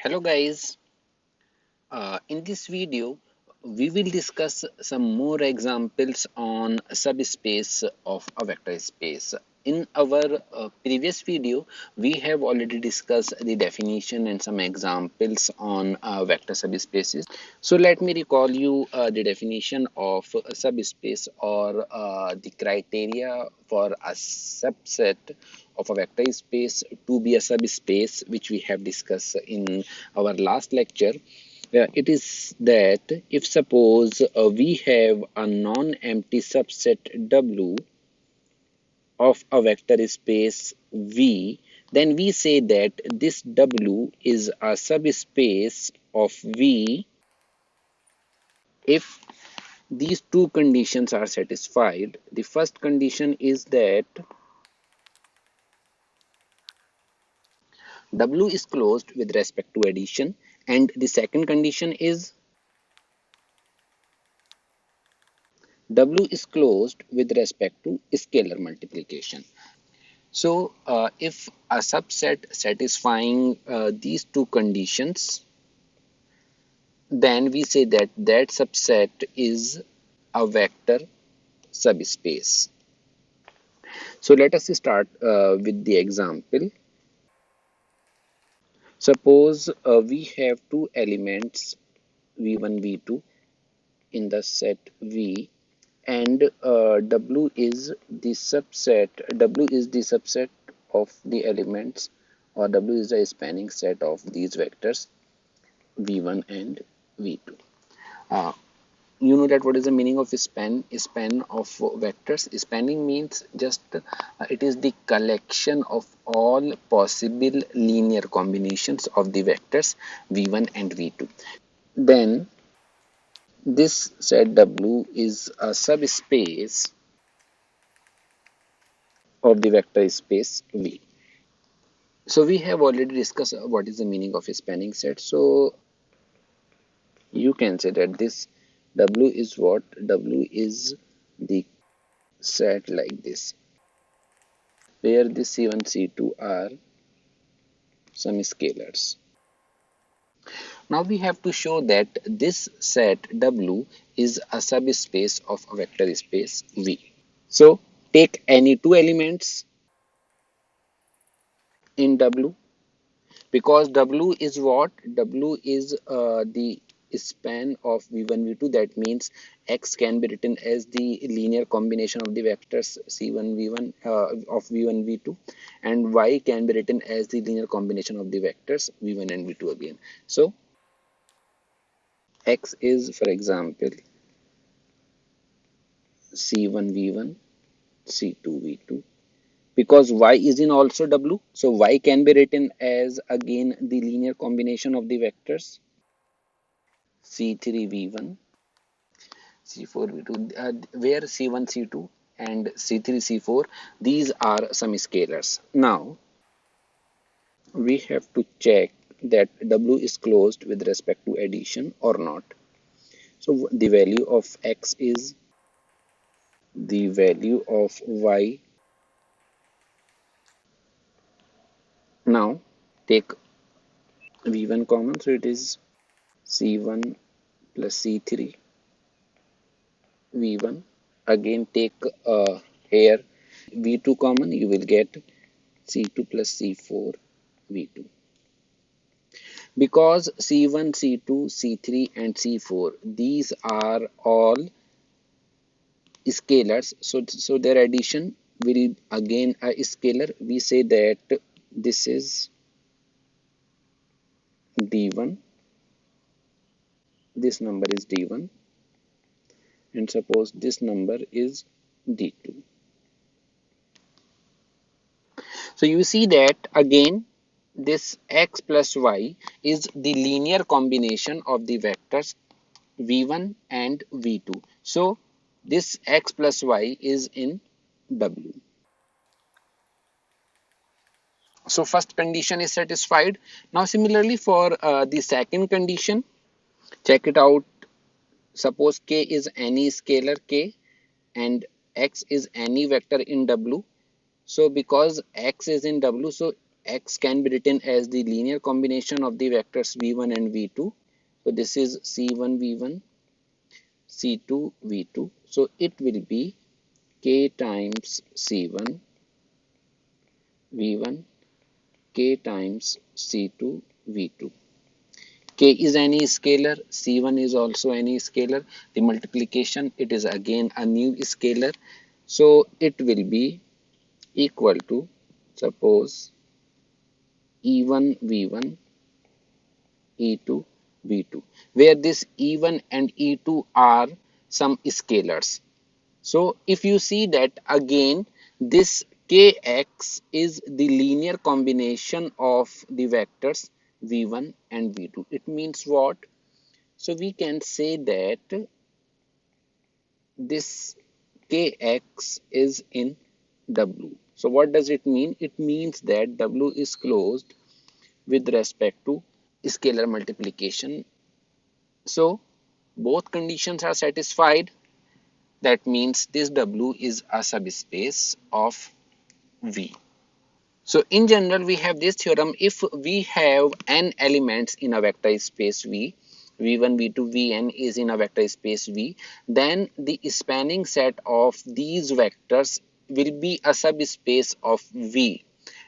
Hello guys, in this video we will discuss some more examples on subspace of a vector space. In our previous video we have already discussed the definition and some examples on vector subspaces. So let me recall you the definition of a subspace or the criteria for a subset of a vector space to be a subspace, which we have discussed in our last lecture. It is that if suppose we have a non-empty subset W of a vector space V, then we say that this W is a subspace of V if these two conditions are satisfied. The first condition is that W is closed with respect to addition, and the second condition is W is closed with respect to scalar multiplication. So, if a subset satisfying these two conditions, then we say that that subset is a vector subspace. So, let us start with the example. Suppose we have two elements v1, v2 in the set V, and W is the subset of the elements, or W is the spanning set of these vectors v1 and v2. uh, you know that what is the meaning of span of vectors. Spanning means just it is the collection of all possible linear combinations of the vectors v1 and v2. Then this set W is a subspace of the vector space V. So we have already discussed what is the meaning of a spanning set. So you can say that this W is what? W is the set like this, where the C1, C2 are some scalars. Now we have to show that this set W is a subspace of a vector space V. So take any two elements in W, because W is what? W is the span of v1 v2. That means x can be written as the linear combination of the vectors c1 v1 of v1 v2, and y can be written as the linear combination of the vectors v1 and v2 again. So x is, for example, c1 v1, c2 v2. Because y is in also W, so y can be written as again the linear combination of the vectors C3 V1, C4 V2, where C1 C2 and C3 C4, these are some scalars. Now we have to check that W is closed with respect to addition or not. So the value of x is the value of y. Now take V1 common, so it is C1 plus C3 V1. Again take here V2 common, you will get C2 plus C4 V2. Because C1, C2, C3 and C4, these are all scalars, so their addition will again a scalar. We say that this is D1, this number is D1, and suppose this number is D2. So you see that again this x plus y is the linear combination of the vectors v1 and v2. So this x plus y is in W. So first condition is satisfied. Now similarly for the second condition, check it out. Suppose k is any scalar k and x is any vector in W. So because x is in W, so X can be written as the linear combination of the vectors v1 and v2. So this is c1 v1, c2 v2. So it will be k times c1 v1, k times c2 v2. K is any scalar, C1 is also any scalar. The multiplication, it is again a new scalar. So it will be equal to, suppose, E1 V1, E2 V2, where this E1 and E2 are some scalars. So if you see that again, this kx is the linear combination of the vectors v1 and v2. It means what? So we can say that this kx is in w. So what does it mean? It means that w is closed with respect to scalar multiplication. So both conditions are satisfied. That means this w is a subspace of V. So in general, we have this theorem. If we have n elements in a vector space V, V1, V2, Vn is in a vector space V, then the spanning set of these vectors will be a subspace of V.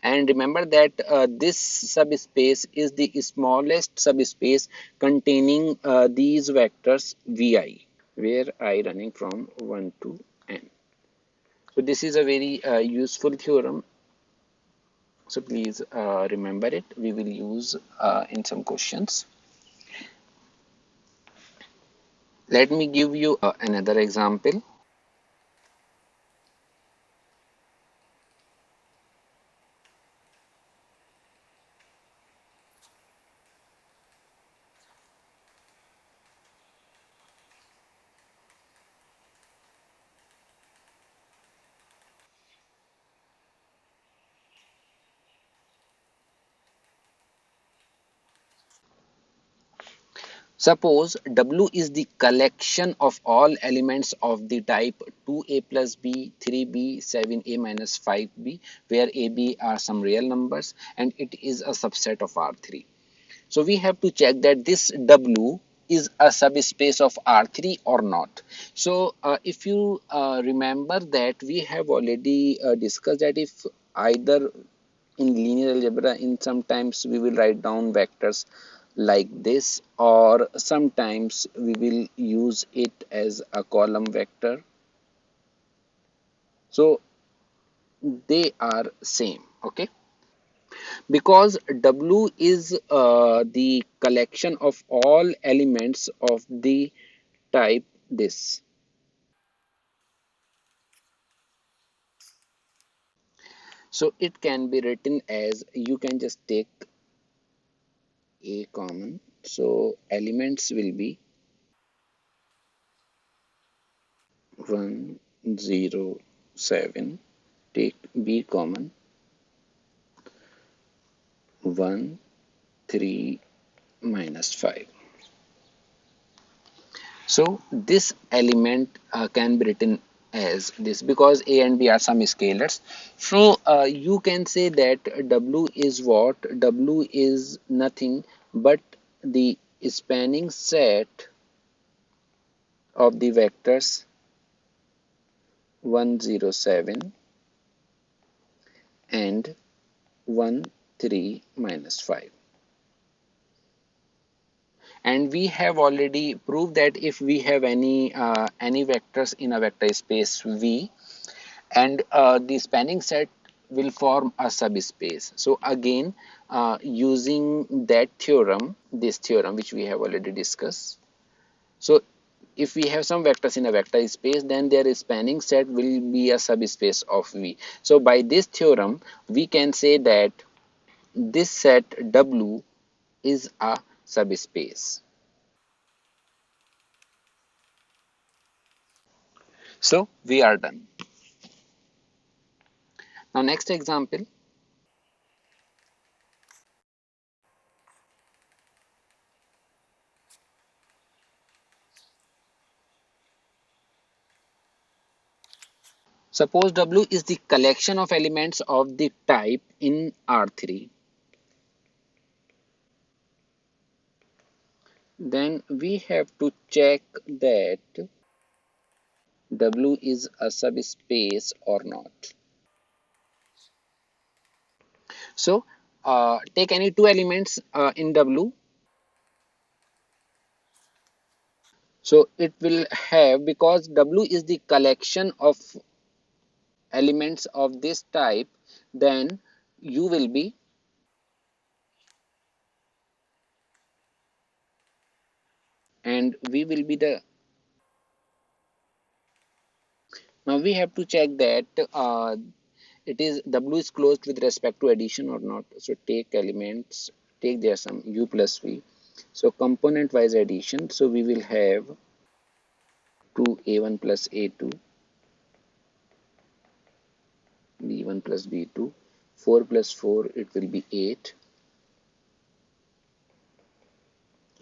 And remember that this subspace is the smallest subspace containing these vectors Vi, where I running from 1 to n. So this is a very useful theorem. So please remember it. We will use in some questions. Let me give you another example. Suppose W is the collection of all elements of the type 2a plus b, 3b, 7a minus 5b, where a, b are some real numbers and it is a subset of R3. So we have to check that this W is a subspace of R3 or not. So if you remember that we have already discussed that if either in linear algebra, in sometimes we will write down vectors like this, or sometimes we will use it as a column vector. So they are same, okay, because W is the collection of all elements of the type this. So it can be written as, you can just take a common, so elements will be 1 0 7, take b common, 1 3 minus 5. So this element can be written as this, because a and b are some scalars. So you can say that W is what? W is nothing but the spanning set of the vectors 1 0 7 and 1 3 minus 5. And we have already proved that if we have any vectors in a vector space V, and the spanning set will form a subspace. So again, using that theorem, this theorem which we have already discussed, so if we have some vectors in a vector space, then their spanning set will be a subspace of V. So by this theorem, we can say that this set W is a subspace. So we are done. Now next example. Suppose W is the collection of elements of the type in R3. Then we have to check that W is a subspace or not. So take any two elements in W. So it will have, because W is the collection of elements of this type, then U will be, and V will be the. Now we have to check that it is W is closed with respect to addition or not. So take elements, take their sum U plus V. So component wise addition. So we will have 2A1 plus A2, B1 plus B2, 4 plus 4, it will be 8,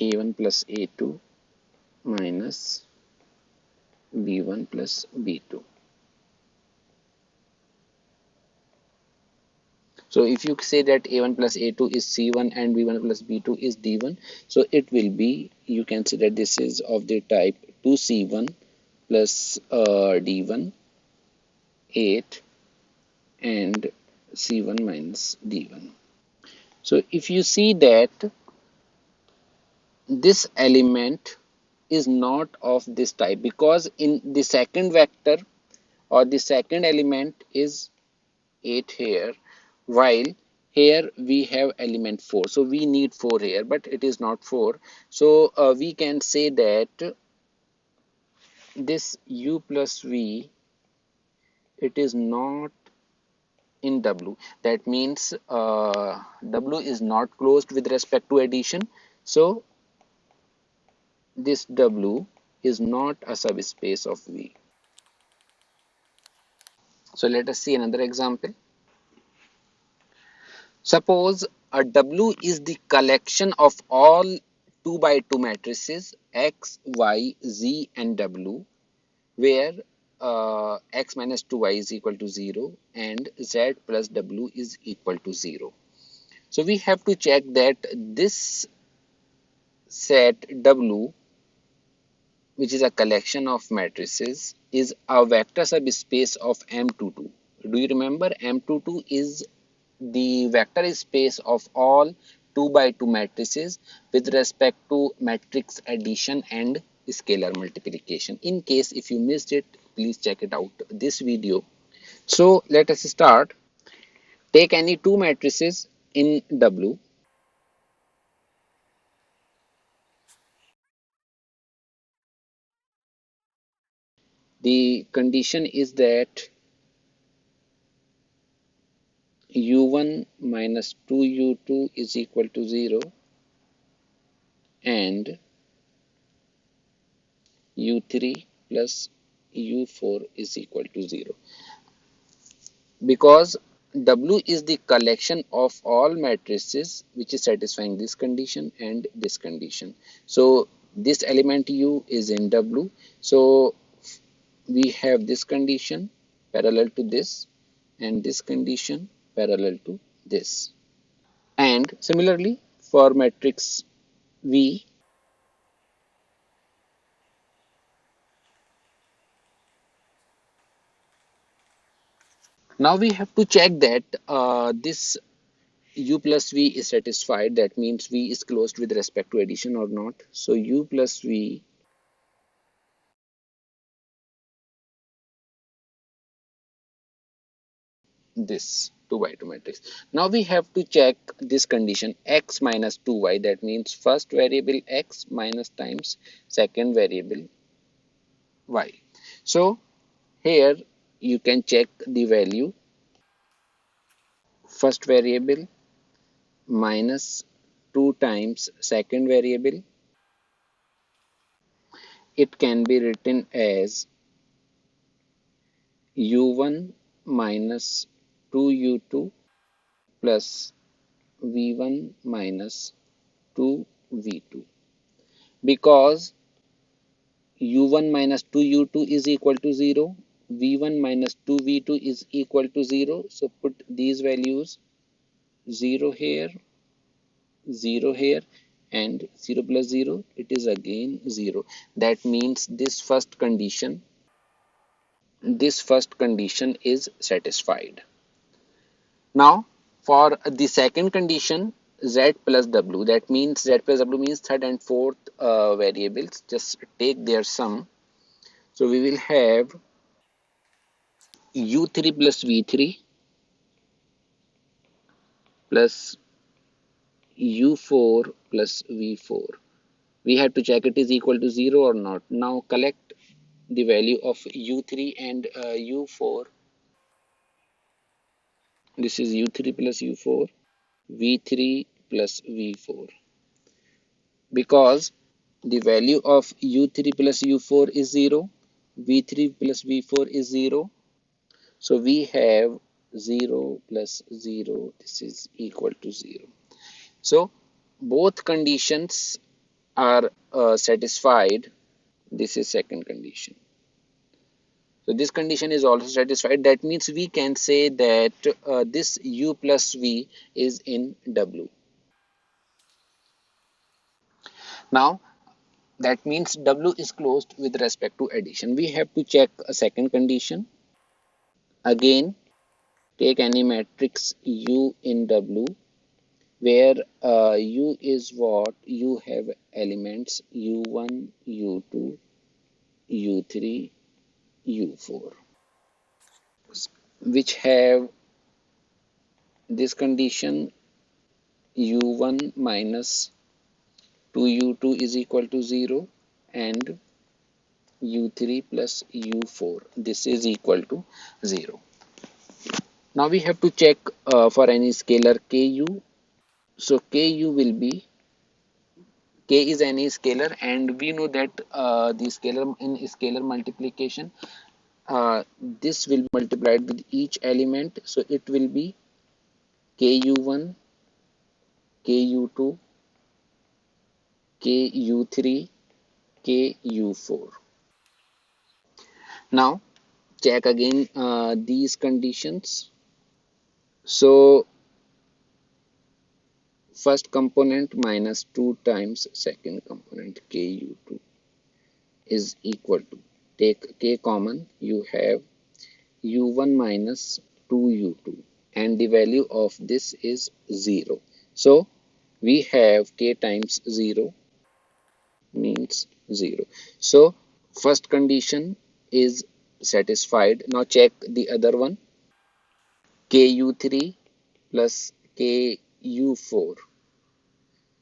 A1 plus A2 minus B1 plus B2. So if you say that A1 plus A2 is C1 and B1 plus B2 is D1, so it will be, you can say that this is of the type 2C1 plus D1, 8, and C1 minus D1. So if you see that this element is not of this type, because in the second vector or the second element is 8 here, while here we have element 4, so we need 4 here, but it is not 4. So we can say that this U plus V, it is not in W. That means W is not closed with respect to addition, so this W is not a subspace of V. So let us see another example. Suppose a W is the collection of all 2 by 2 matrices X, Y, Z and W, where X minus 2Y is equal to 0 and Z plus W is equal to 0. So we have to check that this set W, which is a collection of matrices, is a vector subspace of M22. Do you remember M22 is the vector space of all 2 by 2 matrices with respect to matrix addition and scalar multiplication. In case if you missed it, please check it out, this video. So let us start. Take any two matrices in W. The condition is that U1 minus 2U2 is equal to 0 and U3 plus U4 is equal to 0. Because W is the collection of all matrices which is satisfying this condition and this condition. So this element U is in W. So we have this condition parallel to this and this condition parallel to this. And similarly for matrix V, now we have to check that this U plus V is satisfied. That means V is closed with respect to addition or not. So U plus V, this 2 by 2 matrix. Now we have to check this condition X minus 2Y. That means first variable X minus times second variable Y. So here you can check the value first variable minus 2 times second variable. It can be written as U1 minus 2U2 plus V1 minus 2V2, because U1 minus 2U2 is equal to 0, v1 minus 2v2 is equal to 0. So put these values, 0 here, 0 here, and 0 plus 0, it is again 0. That means this first condition is satisfied. Now for the second condition, z plus w, that means z plus w means third and fourth variables, just take their sum. So we will have u3 plus v3 plus u4 plus v4. We have to check it is equal to 0 or not. Now collect the value of u3 and u4. This is u3 plus u4, v3 plus v4. Because the value of u3 plus u4 is 0, v3 plus v4 is 0. So we have 0 plus 0, this is equal to 0. So both conditions are satisfied. This is second condition. So this condition is also satisfied. That means we can say that this u plus v is in W. Now that means W is closed with respect to addition. We have to check a second condition. Again, take any matrix U in W where U is what? You have elements U1, U2, U3, U4, which have this condition U1 minus 2u2 is equal to 0 and u3 plus u4, this is equal to 0. Now we have to check for any scalar ku. So ku will be, k is any scalar, and we know that the scalar in scalar multiplication, this will be multiplied with each element. So it will be ku1, ku2, ku3, ku4. Now check again these conditions. So first component minus 2 times second component ku2 is equal to, take k common, you have u1 minus 2u2 and the value of this is 0. So we have k times 0 means 0. So first condition is satisfied. Now check the other one, ku3 plus ku4.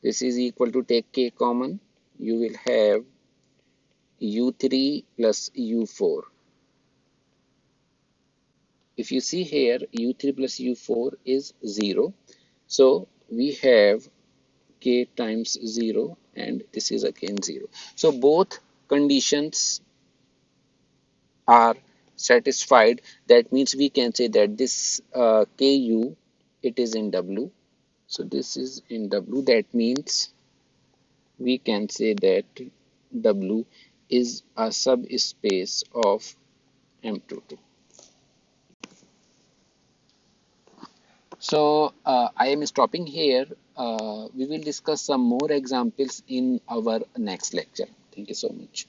This is equal to, take k common, you will have u3 plus u4. If you see here, u3 plus u4 is 0. So we have k times 0 and this is again 0. So both conditions are satisfied. That means we can say that this ku, it is in W. So this is in W. That means we can say that W is a subspace of M22. So I am stopping here. We will discuss some more examples in our next lecture. Thank you so much.